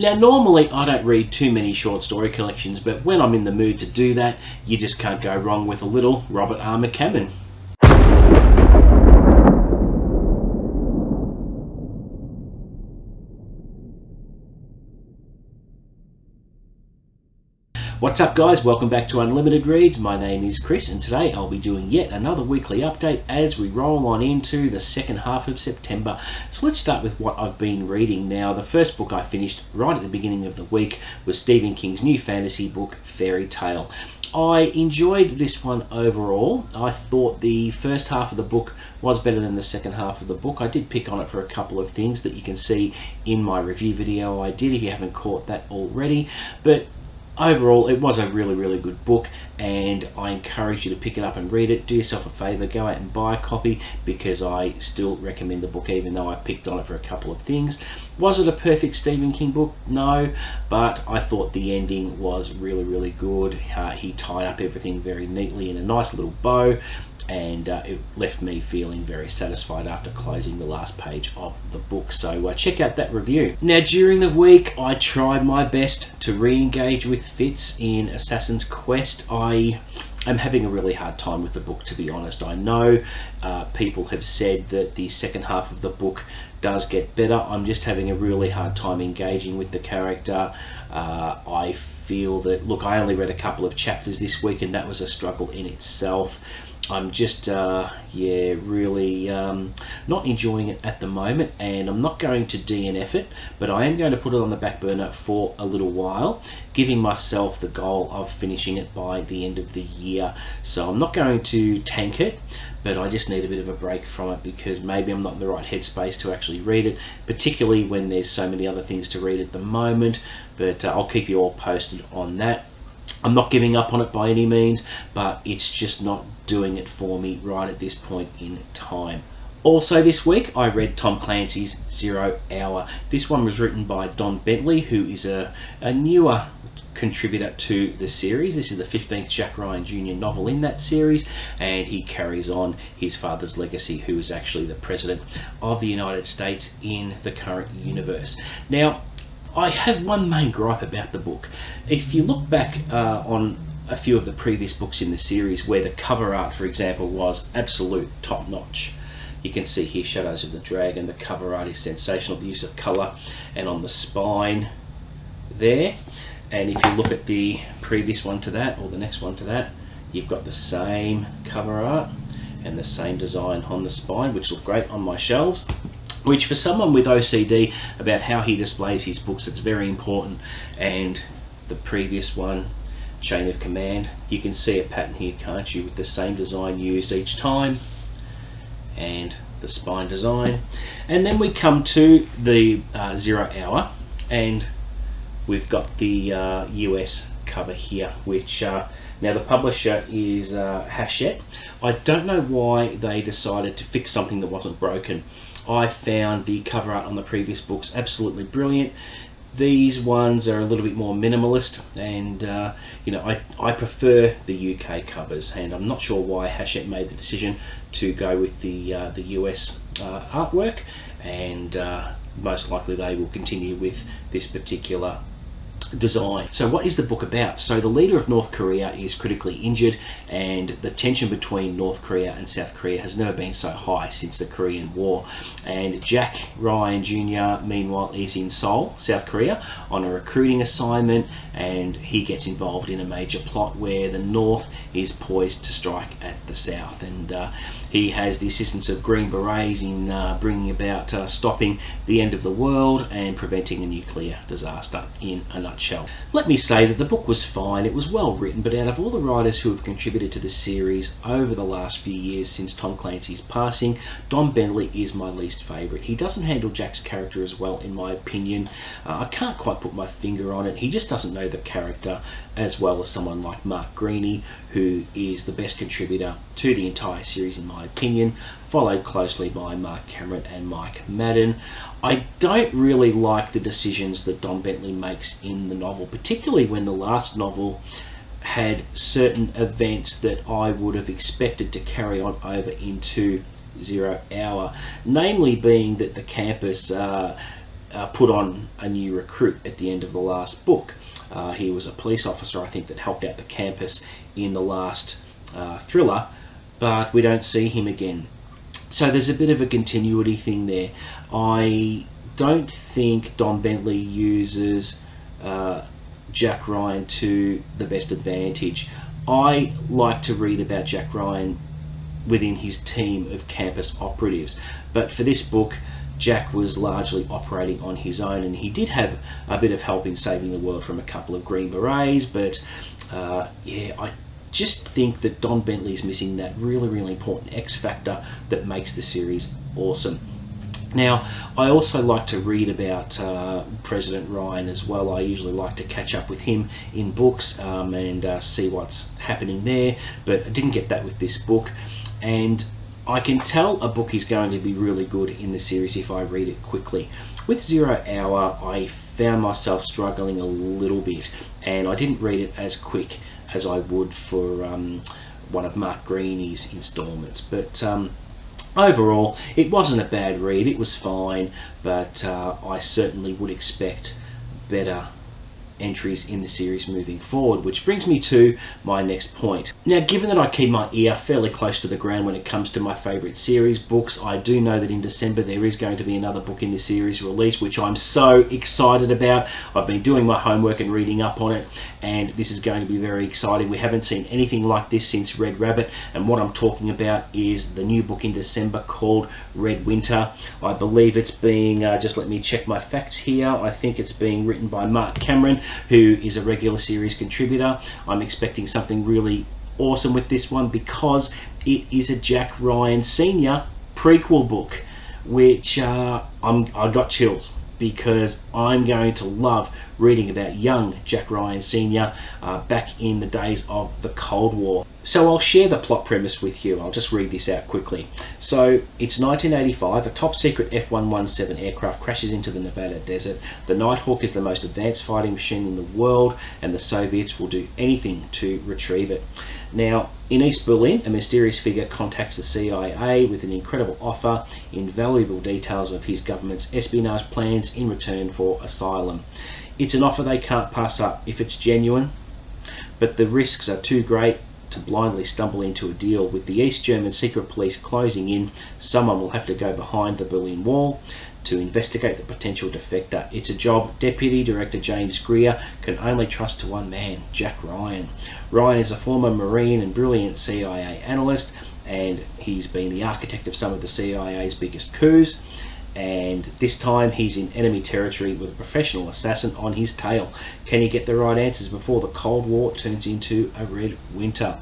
Now, normally I don't read too many short story collections, but when I'm in the mood to do that, you just can't go wrong with a little Robert R. McCammon. What's up, guys? Welcome back to Unlimited Reads. My name is Chris, and today I'll be doing yet another weekly update as we roll on into the second half of September. So let's start with what I've been reading. Now, the first book I finished right at the beginning of the week was Stephen King's new fantasy book, Fairy Tale. I enjoyed this one overall. I thought the first half of the book was better than the second half of the book. I did pick on it for a couple of things that you can see in my review video I did if you haven't caught that already. But overall, it was a really good book, and I encourage you to pick it up and read it. Do yourself a favour, go out and buy a copy, because I still recommend the book even though I picked on it for a couple of things. Was it a perfect Stephen King book? No, but I thought the ending was really good. He tied up everything very neatly in a nice little bow, and it left me feeling very satisfied after closing the last page of the book. So check out that review. Now, during the week, I tried my best to re-engage with Fitz in Assassin's Quest. I am having a really hard time with the book, to be honest. I know people have said that the second half of the book does get better. I'm just having a really hard time engaging with the character. I feel that, look, I only read a couple of chapters this week, and that was a struggle in itself. I'm just, really not enjoying it at the moment, and I'm not going to DNF it, but I am going to put it on the back burner for a little while, giving myself the goal of finishing it by the end of the year. So I'm not going to tank it, but I just need a bit of a break from it, because maybe I'm not in the right headspace to actually read it, particularly when there's so many other things to read at the moment. But I'll keep you all posted on that. I'm not giving up on it by any means, but it's just not doing it for me right at this point in time. Also this week, I read Tom Clancy's 0 Hour. This one was written by Don Bentley, who is a newer contributor to the series. This is the 15th Jack Ryan Jr. novel in that series, and he carries on his father's legacy, who is actually the President of the United States in the current universe. Now, I have one main gripe about the book. If you look back on a few of the previous books in the series, where the cover art, for example, was absolute top-notch. You can see here Shadows of the Dragon. The cover art is sensational, the use of colour, and on the spine there. And if you look at the previous one to that, or the next one to that, you've got the same cover art and the same design on the spine, which look great on my shelves. Which, for someone with OCD about how he displays his books, it's very important. And the previous one, Chain of Command, you can see a pattern here, can't you, with the same design used each time, and the spine design. And then we come to the 0 Hour, and we've got the US cover here, which now the publisher is Hachette. I don't know why they decided to fix something that wasn't broken. I found the cover art on the previous books absolutely brilliant. These ones are a little bit more minimalist, and I prefer the UK covers, and I'm not sure why Hachette made the decision to go with the US artwork, and most likely they will continue with this particular design. So what is the book about? So the leader of North Korea is critically injured, and the tension between North Korea and South Korea has never been so high since the Korean War. And Jack Ryan Jr. meanwhile is in Seoul, South Korea, on a recruiting assignment, and he gets involved in a major plot where the North is poised to strike at the South, and he has the assistance of Green Berets in bringing about stopping the end of the world and preventing a nuclear disaster in a nutshell. Let me say that the book was fine, it was well written, but out of all the writers who have contributed to the series over the last few years since Tom Clancy's passing, Don Bentley is my least favourite. He doesn't handle Jack's character as well, in my opinion. I can't quite put my finger on it. He just doesn't know the character as well as someone like Mark Greaney, who is the best contributor to the entire series in my opinion, followed closely by Mark Cameron and Mike Madden. I don't really like the decisions that Don Bentley makes in the novel, particularly when the last novel had certain events that I would have expected to carry on over into 0 Hour, namely being that the campus put on a new recruit at the end of the last book. He was a police officer, I think, that helped out the campus in the last thriller, but we don't see him again. So there's a bit of a continuity thing there. I don't think Don Bentley uses Jack Ryan to the best advantage. I like to read about Jack Ryan within his team of campus operatives, but for this book, Jack was largely operating on his own, and he did have a bit of help in saving the world from a couple of Green Berets, but I just think that Don Bentley is missing that really important X factor that makes the series awesome. Now, I also like to read about President Ryan as well. I usually like to catch up with him in books and see what's happening there, but I didn't get that with this book. And I can tell a book is going to be really good in the series if I read it quickly. With 0 Hour, I found myself struggling a little bit, and I didn't read it as quick as I would for one of Mark Greeny's installments. But overall, it wasn't a bad read. It was fine, but I certainly would expect better entries in the series moving forward, which brings me to my next point. Now, given that I keep my ear fairly close to the ground when it comes to my favourite series books, I do know that in December there is going to be another book in the series released, which I'm so excited about. I've been doing my homework and reading up on it, and this is going to be very exciting. We haven't seen anything like this since Red Rabbit, and what I'm talking about is the new book in December called Red Winter. I believe it's being, just let me check my facts here, I think it's being written by Mark Cameron, who is a regular series contributor. I'm expecting something really awesome with this one because it is a Jack Ryan Sr. prequel book, which I got chills because I'm going to love reading about young Jack Ryan Sr. Back in the days of the Cold War. So I'll share the plot premise with you. I'll just read this out quickly. So it's 1985. A top secret F-117 aircraft crashes into the Nevada desert. The Nighthawk is the most advanced fighting machine in the world, and the Soviets will do anything to retrieve it. Now, in East Berlin, a mysterious figure contacts the CIA with an incredible offer, invaluable details of his government's espionage plans in return for asylum. It's an offer they can't pass up if it's genuine, but the risks are too great to blindly stumble into a deal. With the East German secret police closing in, someone will have to go behind the Berlin Wall to investigate the potential defector. It's a job Deputy Director James Greer can only trust to one man, Jack Ryan. Ryan is a former Marine and brilliant CIA analyst, and he's been the architect of some of the CIA's biggest coups. And this time he's in enemy territory with a professional assassin on his tail. Can he get the right answers before the Cold War turns into a red winter?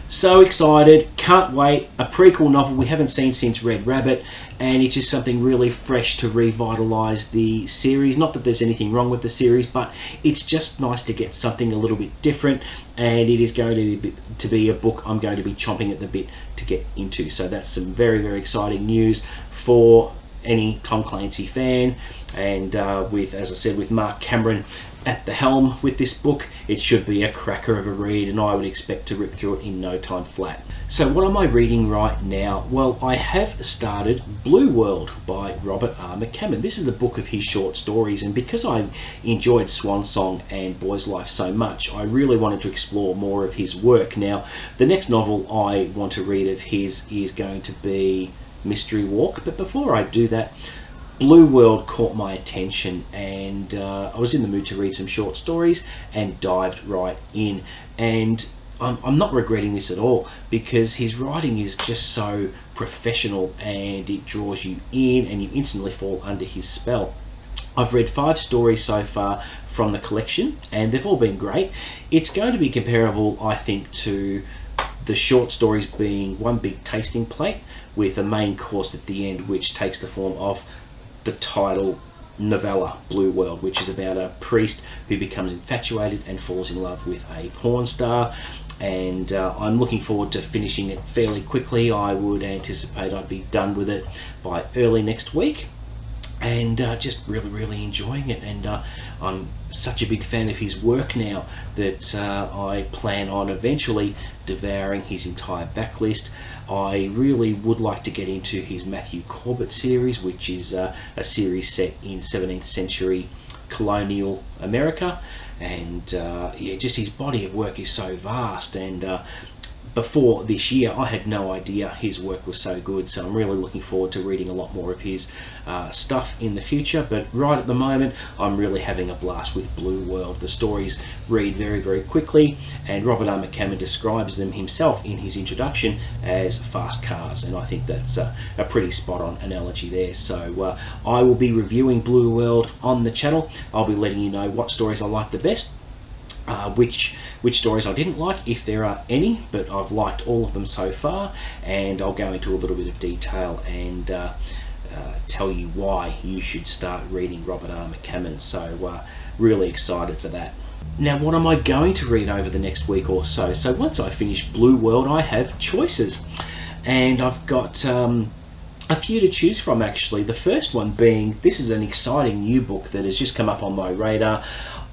So excited, can't wait. A prequel novel we haven't seen since Red Rabbit, and it's just something really fresh to revitalise the series. Not that there's anything wrong with the series, but it's just nice to get something a little bit different, and it is going to be a book I'm going to be chomping at the bit to get into. So that's some very exciting news for any Tom Clancy fan, and with, as I said, with Mark Cameron at the helm with this book, it should be a cracker of a read, and I would expect to rip through it in no time flat. So what am I reading right now? Well, I have started Blue World by Robert R. McCammon. This is a book of his short stories, and because I enjoyed Swan Song and Boy's Life so much, I really wanted to explore more of his work. Now, the next novel I want to read of his is going to be Mystery Walk, but before I do that, Blue World caught my attention, and I was in the mood to read some short stories and dived right in. And I'm not regretting this at all, because his writing is just so professional and it draws you in and you instantly fall under his spell. I've read 5 stories so far from the collection and they've all been great. It's going to be comparable, I think, to the short stories being one big tasting plate with a main course at the end, which takes the form of the title novella Blue World, which is about a priest who becomes infatuated and falls in love with a porn star. And I'm looking forward to finishing it fairly quickly. I would anticipate I'd be done with it by early next week. and just really enjoying it. And I'm such a big fan of his work now that I plan on eventually devouring his entire backlist. I really would like to get into his Matthew Corbett series, which is a series set in 17th century colonial America, and yeah, just his body of work is so vast. And before this year, I had no idea his work was so good, so I'm really looking forward to reading a lot more of his stuff in the future. But right at the moment, I'm really having a blast with Blue World. The stories read very quickly, and Robert R. McCammon describes them himself in his introduction as fast cars, and I think that's a pretty spot on analogy there. So I will be reviewing Blue World on the channel. I'll be letting you know what stories I like the best, which stories I didn't like, if there are any, but I've liked all of them so far, and I'll go into a little bit of detail and tell you why you should start reading Robert R. McCammon. So really excited for that. Now, what am I going to read over the next week or so? So once I finish Blue World, I have choices, and I've got a few to choose from, actually. The first one being, this is an exciting new book that has just come up on my radar.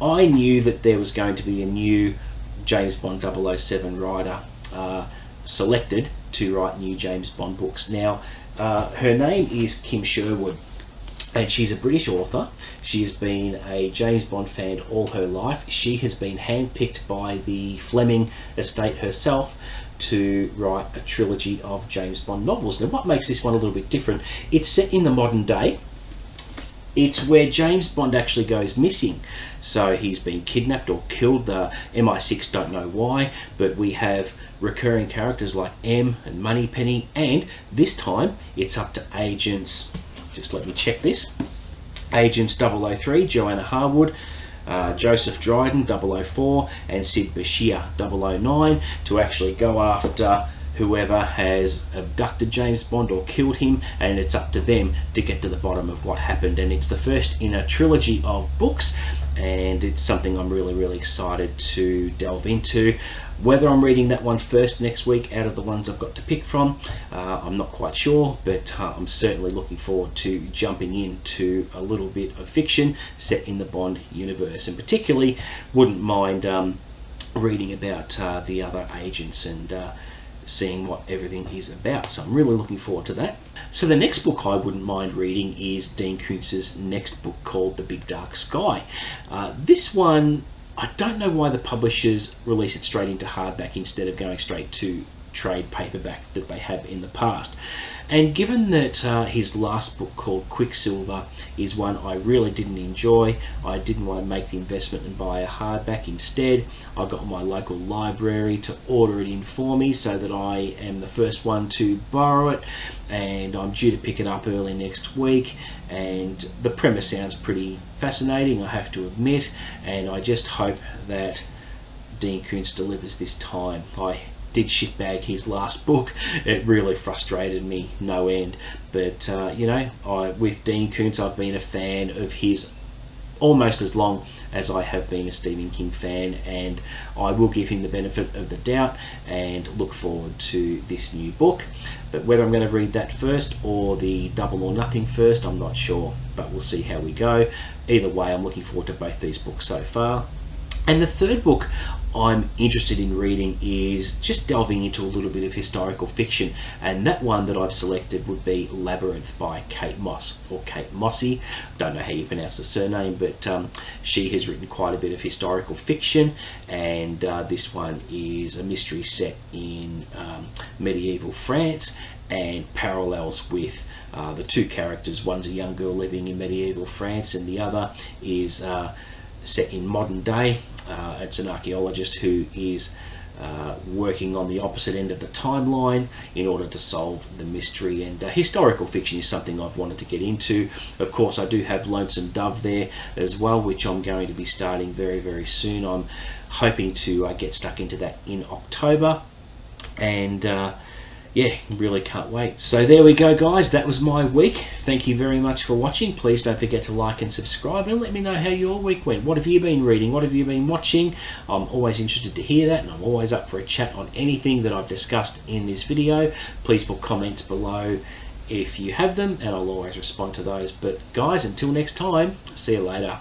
I knew that there was going to be a new James Bond 007 writer selected to write new James Bond books. Now, her name is Kim Sherwood, and she's a British author. She has been a James Bond fan all her life. She has been handpicked by the Fleming estate herself to write a trilogy of James Bond novels. Now, what makes this one a little bit different? It's set in the modern day. It's where James Bond actually goes missing. So he's been kidnapped or killed. The MI6 don't know why, but we have recurring characters like M and Moneypenny, and this time it's up to agents, just let me check this, Agents 003, Joanna Harwood, Joseph Dryden, 004, and Sid Bashir, 009, to actually go after whoever has abducted James Bond or killed him, and it's up to them to get to the bottom of what happened. And it's the first in a trilogy of books, and it's something I'm really excited to delve into. Whether I'm reading that one first next week out of the ones I've got to pick from, I'm not quite sure, but I'm certainly looking forward to jumping into a little bit of fiction set in the Bond universe, and particularly wouldn't mind reading about the other agents and seeing what everything is about. So I'm really looking forward to that. So the next book I wouldn't mind reading is Dean Koontz's next book, called The Big Dark Sky. This one, I don't know why the publishers release it straight into hardback instead of going straight to trade paperback that they have in the past. And given that his last book, called Quicksilver, is one I really didn't enjoy, I didn't want to make the investment and buy a hardback. Instead, I got my local library to order it in for me so that I am the first one to borrow it, and I'm due to pick it up early next week. And the premise sounds pretty fascinating, I have to admit, and I just hope that Dean Koontz delivers this time. I did shitbag his last book. It really frustrated me no end, but you know, with Dean Koontz, I've been a fan of his almost as long as I have been a Stephen King fan, and I will give him the benefit of the doubt and look forward to this new book. But whether I'm going to read that first or the Double or Nothing first, I'm not sure, but we'll see how we go. Either way, I'm looking forward to both these books so far. And the third book I'm interested in reading is just delving into a little bit of historical fiction, and that one that I've selected would be Labyrinth by Kate Moss, or Kate Mossy. Don't know how you pronounce the surname, but she has written quite a bit of historical fiction, and this one is a mystery set in medieval France, and parallels with the two characters. One's a young girl living in medieval France, and the other is set in modern day. It's an archaeologist who is working on the opposite end of the timeline in order to solve the mystery. And historical fiction is something I've wanted to get into. Of course, I do have Lonesome Dove there as well, which I'm going to be starting very soon. I'm hoping to get stuck into that in October, and yeah, really can't wait. So there we go, guys. That was my week. Thank you very much for watching. Please don't forget to like and subscribe, and let me know how your week went. What have you been reading? What have you been watching? I'm always interested to hear that, and I'm always up for a chat on anything that I've discussed in this video. Please put comments below if you have them, and I'll always respond to those. But guys, until next time, see you later.